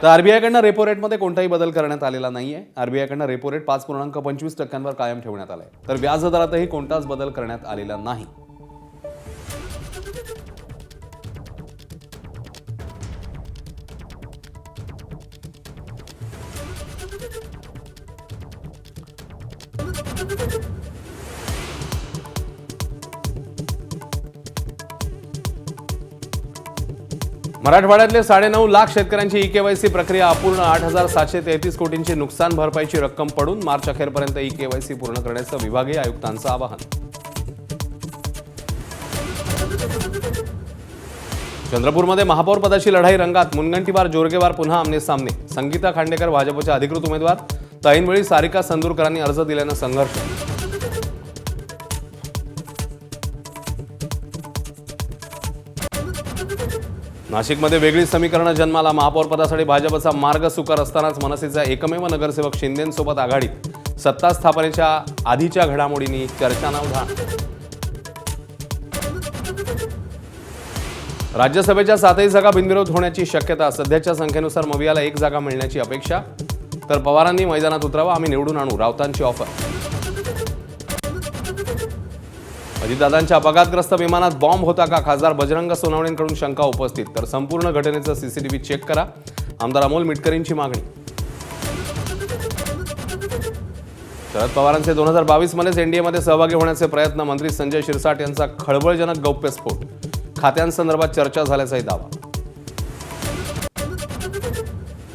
तर आरबीआयकडनं रेपो रेटमध्ये कोणताही बदल करण्यात आलेला नाहीये. आरबीआयकडनं रेपो रेट 5.25% कायम ठेवण्यात आलाय. तर व्याज दरातही कोणताच बदल करण्यात आलेला नाही. मराठवाड्यातले 9.5 लाख शेतकऱ्यांची ई-केवायसी प्रक्रिया अपूर्ण. 8,733 कोटींची नुकसान भरपाईची रक्कम पडून. मार्च अखेरपर्यंत ई-केवायसी पूर्ण करण्याचं विभागीय आयुक्तांचं आवाहन. चंद्रपूरमध्ये महापौर पदाची लढाई रंगात. मुनगंटीवार जोरगेवार पुन्हा आमने-सामने. संगीता खांडेकर भाजपच्या अधिकृत उमेदवार तर ऐनवेळी सारिका संदूरकरांनी अर्ज दिल्यानं संघर्ष. नाशिकमध्ये वेगळी समीकरणं जन्माला. महापौर पदासाठी भाजपचा मार्ग सुकर असतानाच मनसेचा एकमेव नगरसेवक शिंदेंसोबत आघाडीत. सत्ता स्थापनेच्या आधीच्या घडामोडींनी चर्चांना उधाण. राज्यसभेच्या 7ही जागा बिनविरोध होण्याची शक्यता. सध्याच्या संख्येनुसार मवियाला 1 जागा मिळण्याची अपेक्षा. तर पवारांनी मैदानात उतरावं, आम्ही निवडून आणू, राऊतांची ऑफर. अजितदादांच्या अपघातग्रस्त विमानात बॉम्ब होता का? खासदार बजरंग सोनवणेंकडून शंका उपस्थित. तर संपूर्ण घटनेचं सीसीटीव्ही चेक करा, आमदार अमोल मिटकरींची मागणी. शरद पवारांचे 2022 मध्येच एनडीएमध्ये सहभागी होण्याचे प्रयत्न. मंत्री संजय शिरसाट यांचा खळबळजनक गौप्यस्फोट. खात्यांसंदर्भात चर्चा झाल्याचाही दावा.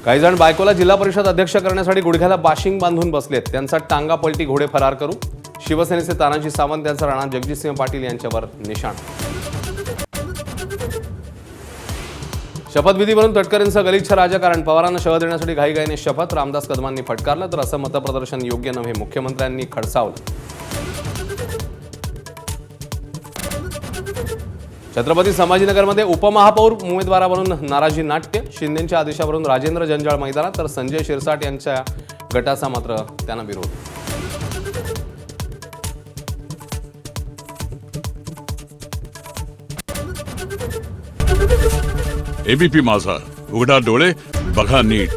काही जण बायकोला जिल्हा परिषद अध्यक्ष करण्यासाठी गुडघ्याला बाशिंग बांधून बसलेत. त्यांचा टांगा पलटी घोडे फरार करू. शिवसेनेचे तानाजी सावंत यांचा राणा जगजितसिंह पाटील यांच्यावर निशाण. शपथविधीवरून तटकरेंचं गलिच्छ राजकारण. पवारांना शह देण्यासाठी घाईघाईने शपथ. रामदास कदमांनी फटकारलं. तर असं मतप्रदर्शन योग्य नव्हे, मुख्यमंत्र्यांनी खडसावलं. छत्रपती संभाजीनगरमध्ये उपमहापौर उमेदवारावरून नाराजी नाट्य. शिंदेंच्या आदेशावरून राजेंद्र जंजाळ मैदानात. तर संजय शिरसाट यांच्या गटाचा मात्र त्यांना विरोध. एबीपी माझा, उघडा डोळे बघा नीट.